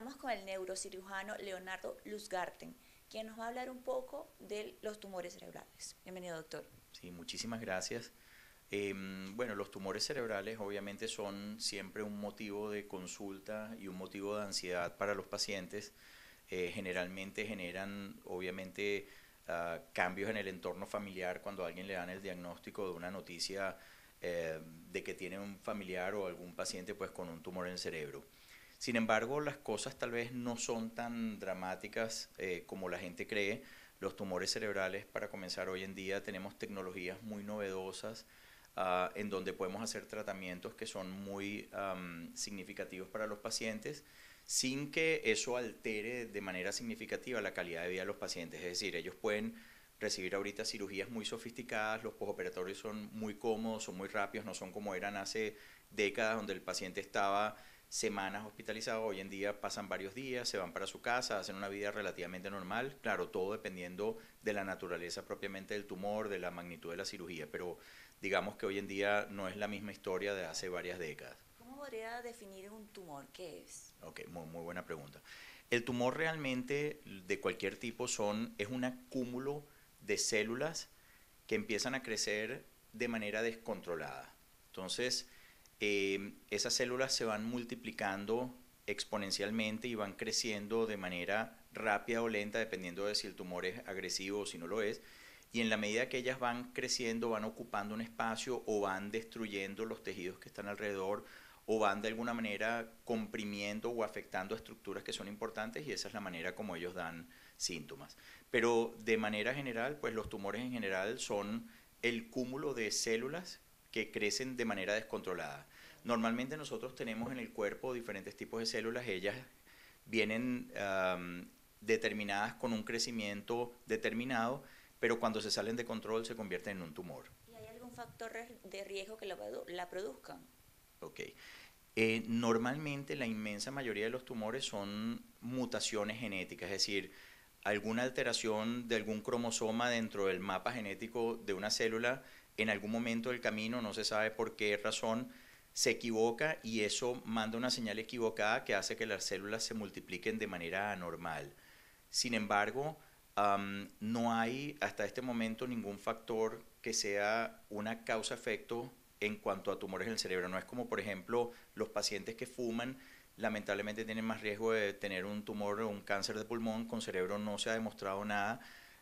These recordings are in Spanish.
Estamos con el neurocirujano Leonardo Luzgarten, quien nos va a hablar un poco de los tumores cerebrales. Bienvenido, doctor. Sí, muchísimas gracias. Bueno, los tumores cerebrales obviamente son siempre un motivo de consulta y un motivo de ansiedad para los pacientes. Generalmente generan obviamente cambios en el entorno familiar cuando a alguien le dan el diagnóstico de una noticia de que tiene un familiar o algún paciente pues con un tumor en el cerebro. Sin embargo, las cosas tal vez no son tan dramáticas como la gente cree. Los tumores cerebrales, para comenzar, hoy en día tenemos tecnologías muy novedosas en donde podemos hacer tratamientos que son muy significativos para los pacientes sin que eso altere de manera significativa la calidad de vida de los pacientes. Es decir, ellos pueden recibir ahorita cirugías muy sofisticadas, los postoperatorios son muy cómodos, son muy rápidos, no son como eran hace décadas donde el paciente estaba semanas hospitalizados. Hoy en día pasan varios días, se van para su casa, hacen una vida relativamente normal, claro, todo dependiendo de la naturaleza propiamente del tumor, de la magnitud de la cirugía, pero digamos que hoy en día no es la misma historia de hace varias décadas. ¿Cómo podría definir un tumor? ¿Qué es? Ok, muy buena pregunta. El tumor realmente de cualquier tipo es un acúmulo de células que empiezan a crecer de manera descontrolada. Entonces, esas células se van multiplicando exponencialmente y van creciendo de manera rápida o lenta, dependiendo de si el tumor es agresivo o si no lo es. Y en la medida que ellas van creciendo, van ocupando un espacio o van destruyendo los tejidos que están alrededor o van de alguna manera comprimiendo o afectando estructuras que son importantes, y esa es la manera como ellos dan síntomas. Pero de manera general, pues los tumores en general son el cúmulo de células que crecen de manera descontrolada. Normalmente nosotros tenemos en el cuerpo diferentes tipos de células. Ellas vienen determinadas con un crecimiento determinado, pero cuando se salen de control se convierten en un tumor. ¿Y hay algún factor de riesgo que la produzcan? Ok. Normalmente la inmensa mayoría de los tumores son mutaciones genéticas, es decir, alguna alteración de algún cromosoma dentro del mapa genético de una célula en algún momento del camino, no se sabe por qué razón, se equivoca y eso manda una señal equivocada que hace que las células se multipliquen de manera anormal. Sin embargo, no hay hasta este momento ningún factor que sea una causa-efecto en cuanto a tumores en el cerebro. No es como, por ejemplo, los pacientes que fuman, lamentablemente tienen más riesgo de tener un tumor o un cáncer de pulmón. Con cerebro no se ha demostrado nada.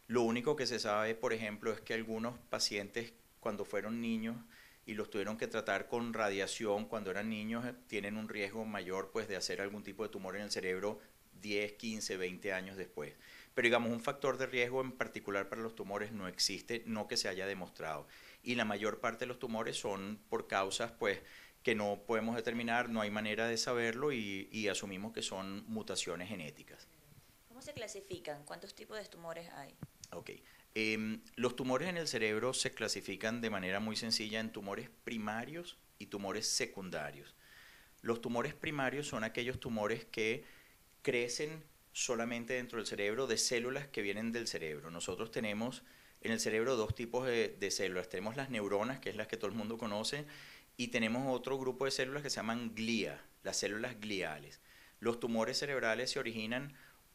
Lo único que se sabe, por ejemplo, es que algunos pacientes cuando fueron niños y los tuvieron que tratar con radiación cuando eran niños, tienen un riesgo mayor pues de hacer algún tipo de tumor en el cerebro 10, 15, 20 años después. Pero digamos, un factor de riesgo en particular para los tumores no existe, no que se haya demostrado. Y la mayor parte de los tumores son por causas pues que no podemos determinar, no hay manera de saberlo y asumimos que son mutaciones genéticas. ¿Cómo se clasifican? ¿Cuántos tipos de tumores hay? Ok. Los tumores en el cerebro se clasifican de manera muy sencilla en tumores primarios y tumores secundarios. Los tumores primarios son aquellos tumores que crecen solamente dentro del cerebro de células que vienen del cerebro. Nosotros tenemos en el cerebro dos tipos de células. Tenemos las neuronas, que es las que todo el mundo conoce, y tenemos otro grupo de células que se llaman glía, las células gliales. Los tumores cerebrales se originan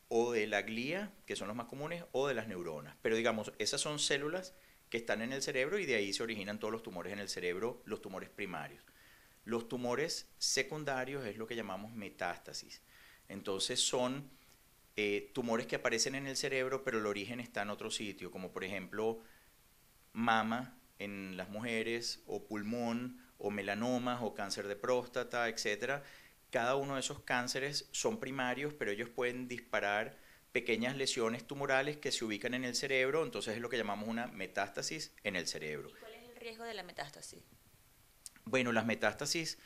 o de la glía, que son los más comunes, o de las neuronas. Pero digamos, esas son células que están en el cerebro y de ahí se originan todos los tumores en el cerebro, los tumores primarios. Los tumores secundarios es lo que llamamos metástasis. Entonces son tumores que aparecen en el cerebro, pero el origen está en otro sitio, como por ejemplo mama en las mujeres, o pulmón, o melanomas, o cáncer de próstata, etcétera. Cada uno de esos cánceres son primarios, pero ellos pueden disparar pequeñas lesiones tumorales que se ubican en el cerebro, entonces es lo que llamamos una metástasis en el cerebro. ¿Y cuál es el riesgo de la metástasis? Bueno, las metástasis,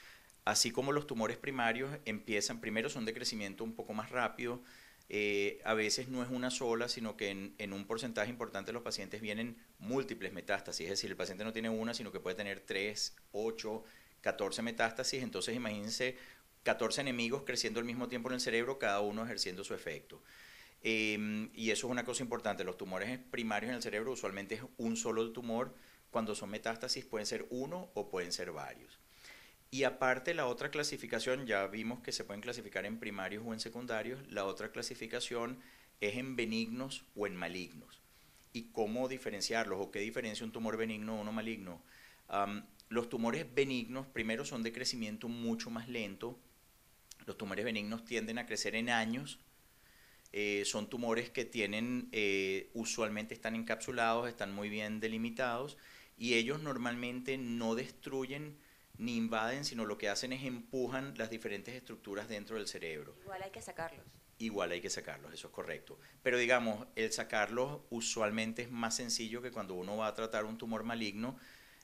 así como los tumores primarios, empiezan, primero son de crecimiento un poco más rápido, a veces no es una sola, sino que en un porcentaje importante de los pacientes vienen múltiples metástasis, es decir, el paciente no tiene una, sino que puede tener 3, 8, 14 metástasis, entonces imagínense 14 enemigos creciendo al mismo tiempo en el cerebro, cada uno ejerciendo su efecto. Y eso es una cosa importante, los tumores primarios en el cerebro usualmente es un solo tumor, cuando son metástasis pueden ser uno o pueden ser varios. Y aparte la otra clasificación, ya vimos que se pueden clasificar en primarios o en secundarios, la otra clasificación es en benignos o en malignos. ¿Y cómo diferenciarlos o qué diferencia un tumor benigno o uno maligno? Los tumores benignos primero son de crecimiento mucho más lento. Los tumores benignos tienden a crecer en años. Son tumores que tienen, usualmente están encapsulados, están muy bien delimitados y ellos normalmente no destruyen ni invaden, sino lo que hacen es empujan las diferentes estructuras dentro del cerebro. Igual hay que sacarlos. Igual hay que sacarlos, eso es correcto. Pero digamos, el sacarlos usualmente es más sencillo que cuando uno va a tratar un tumor maligno.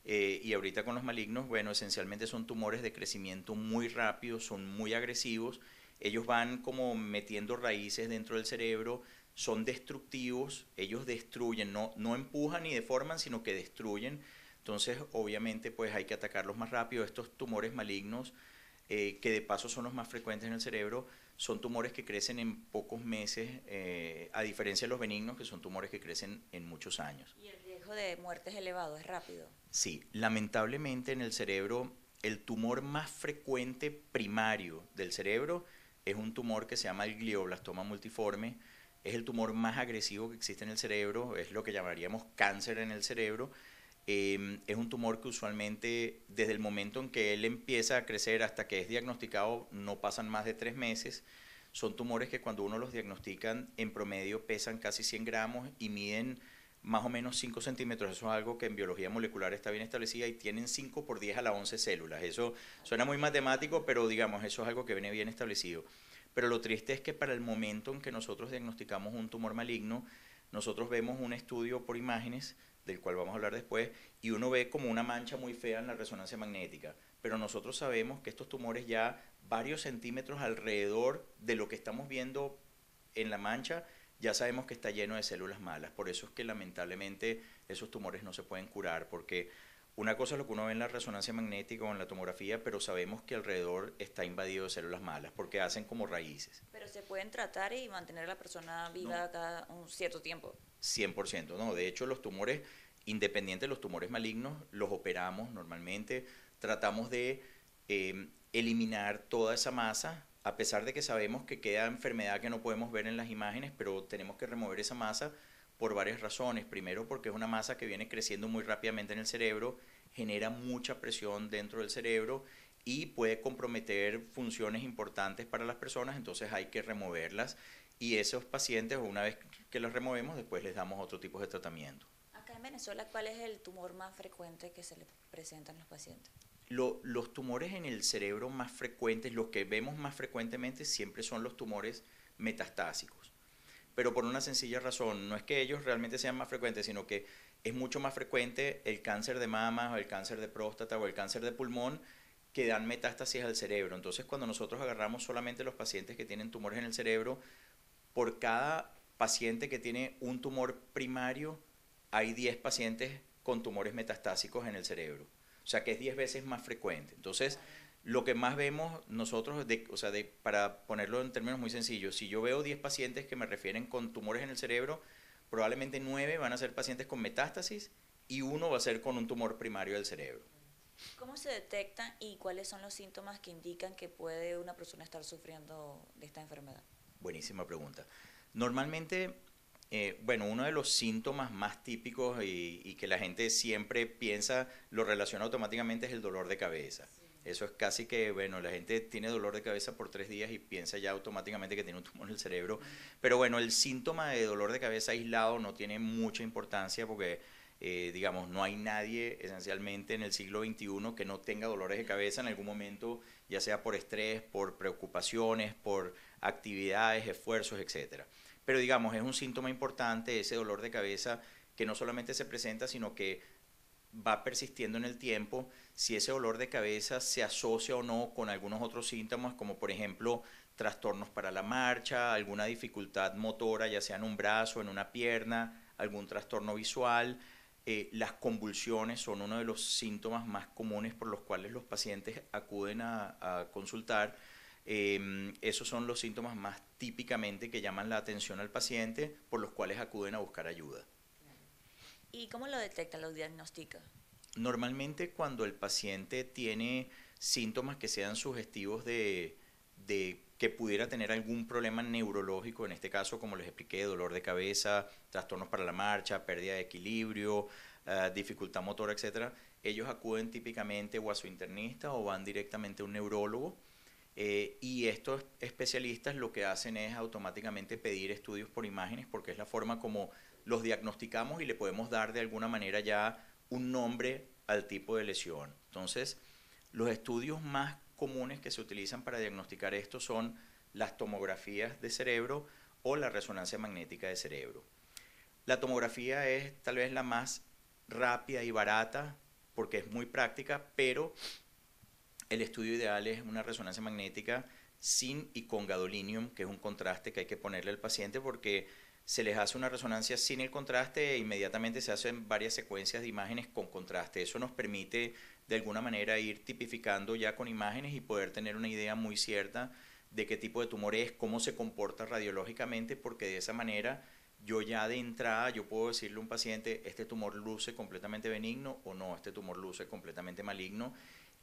Y ahorita con los malignos, bueno, esencialmente son tumores de crecimiento muy rápido, son muy agresivos. Ellos van como metiendo raíces dentro del cerebro, son destructivos, ellos destruyen, no empujan ni deforman, sino que destruyen. Entonces, obviamente, pues hay que atacarlos más rápido. Estos tumores malignos, que de paso son los más frecuentes en el cerebro, son tumores que crecen en pocos meses, a diferencia de los benignos, que son tumores que crecen en muchos años. Y el riesgo de muerte es elevado, es rápido. Sí, lamentablemente en el cerebro, el tumor más frecuente primario del cerebro es un tumor que se llama el glioblastoma multiforme. Es el tumor más agresivo que existe en el cerebro, es lo que llamaríamos cáncer en el cerebro. Es un tumor que usualmente desde el momento en que él empieza a crecer hasta que es diagnosticado no pasan más de 3 meses. Son tumores que cuando uno los diagnostican en promedio pesan casi 100 gramos y miden más o menos 5 centímetros. Eso es algo que en biología molecular está bien establecida y tienen 5 por 10 a la 11 células. Eso suena muy matemático, pero digamos, eso es algo que viene bien establecido. Pero lo triste es que para el momento en que nosotros diagnosticamos un tumor maligno, nosotros vemos un estudio por imágenes, del cual vamos a hablar después, y uno ve como una mancha muy fea en la resonancia magnética. Pero nosotros sabemos que estos tumores ya varios centímetros alrededor de lo que estamos viendo en la mancha, ya sabemos que está lleno de células malas. Por eso es que lamentablemente esos tumores no se pueden curar, porque una cosa es lo que uno ve en la resonancia magnética o en la tomografía, pero sabemos que alrededor está invadido de células malas, porque hacen como raíces. Pero se pueden tratar y mantener a la persona viva No, cada un cierto tiempo. 100%, no. De hecho, los tumores, independientes de los tumores malignos, los operamos normalmente. Tratamos de eliminar toda esa masa, a pesar de que sabemos que queda enfermedad que no podemos ver en las imágenes, pero tenemos que remover esa masa por varias razones. Primero, porque es una masa que viene creciendo muy rápidamente en el cerebro, genera mucha presión dentro del cerebro y puede comprometer funciones importantes para las personas, entonces hay que removerlas. Y esos pacientes, una vez que los removemos, después les damos otro tipo de tratamiento. Acá en Venezuela, ¿cuál es el tumor más frecuente que se le presenta en los pacientes? Los tumores en el cerebro más frecuentes, los que vemos más frecuentemente, siempre son los tumores metastásicos. Pero por una sencilla razón, no es que ellos realmente sean más frecuentes, sino que es mucho más frecuente el cáncer de mama o el cáncer de próstata o el cáncer de pulmón que dan metástasis al cerebro. Entonces, cuando nosotros agarramos solamente los pacientes que tienen tumores en el cerebro, por cada paciente que tiene un tumor primario, hay 10 pacientes con tumores metastásicos en el cerebro. O sea que es 10 veces más frecuente. Entonces, lo que más vemos nosotros, para ponerlo en términos muy sencillos, si yo veo 10 pacientes que me refieren con tumores en el cerebro, probablemente 9 van a ser pacientes con metástasis y uno va a ser con un tumor primario del cerebro. ¿Cómo se detectan y cuáles son los síntomas que indican que puede una persona estar sufriendo de esta enfermedad? Buenísima pregunta. Normalmente, bueno, uno de los síntomas más típicos y que la gente siempre piensa, lo relaciona automáticamente es el dolor de cabeza. Sí. Eso es casi que, bueno, la gente tiene dolor de cabeza por 3 días y piensa ya automáticamente que tiene un tumor en el cerebro. Pero bueno, el síntoma de dolor de cabeza aislado no tiene mucha importancia porque, digamos, no hay nadie esencialmente en el siglo XXI que no tenga dolores de cabeza en algún momento, ya sea por estrés, por preocupaciones, por actividades, esfuerzos, etcétera. Pero digamos, es un síntoma importante ese dolor de cabeza que no solamente se presenta, sino que va persistiendo en el tiempo. Si ese dolor de cabeza se asocia o no con algunos otros síntomas, como por ejemplo trastornos para la marcha, alguna dificultad motora, ya sea en un brazo, en una pierna, algún trastorno visual. Las convulsiones son uno de los síntomas más comunes por los cuales los pacientes acuden a consultar. Esos son los síntomas más típicamente que llaman la atención al paciente, por los cuales acuden a buscar ayuda. ¿Y cómo lo detecta, lo diagnostica? Normalmente cuando el paciente tiene síntomas que sean sugestivos de que pudiera tener algún problema neurológico, en este caso, como les expliqué, dolor de cabeza, trastornos para la marcha, pérdida de equilibrio, dificultad motora, etcétera, ellos acuden típicamente o a su internista o van directamente a un neurólogo. Y estos especialistas lo que hacen es automáticamente pedir estudios por imágenes, porque es la forma como los diagnosticamos y le podemos dar de alguna manera ya un nombre al tipo de lesión. Entonces, los estudios más comunes que se utilizan para diagnosticar esto son las tomografías de cerebro o la resonancia magnética de cerebro. La tomografía es tal vez la más rápida y barata porque es muy práctica, pero el estudio ideal es una resonancia magnética sin y con gadolinium, que es un contraste que hay que ponerle al paciente porque se les hace una resonancia sin el contraste e inmediatamente se hacen varias secuencias de imágenes con contraste. Eso nos permite de alguna manera ir tipificando ya con imágenes y poder tener una idea muy cierta de qué tipo de tumor es, cómo se comporta radiológicamente, porque de esa manera yo ya de entrada yo puedo decirle a un paciente, este tumor luce completamente benigno o no, este tumor luce completamente maligno,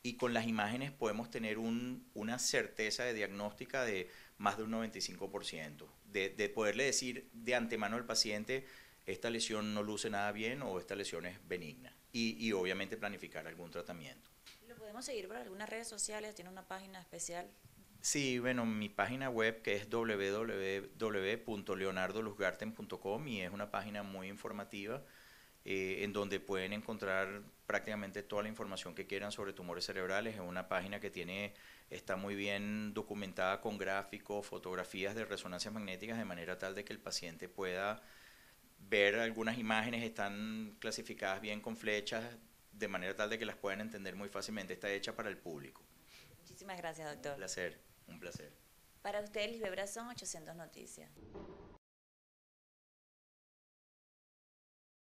y con las imágenes podemos tener una certeza de diagnóstica de más de un 95%, de poderle decir de antemano al paciente, esta lesión no luce nada bien o esta lesión es benigna, y obviamente planificar algún tratamiento. ¿Lo podemos seguir por algunas redes sociales? ¿Tiene una página especial? Sí, bueno, mi página web que es www.leonardoluzgarten.com y es una página muy informativa en donde pueden encontrar prácticamente toda la información que quieran sobre tumores cerebrales. Es una página que está muy bien documentada con gráficos, fotografías de resonancias magnéticas de manera tal de que el paciente pueda ver algunas imágenes, están clasificadas bien con flechas de manera tal de que las puedan entender muy fácilmente. Está hecha para el público. Muchísimas gracias, doctor. Un placer, un placer. Para usted, Lisbeth Brazón, 800 Noticias.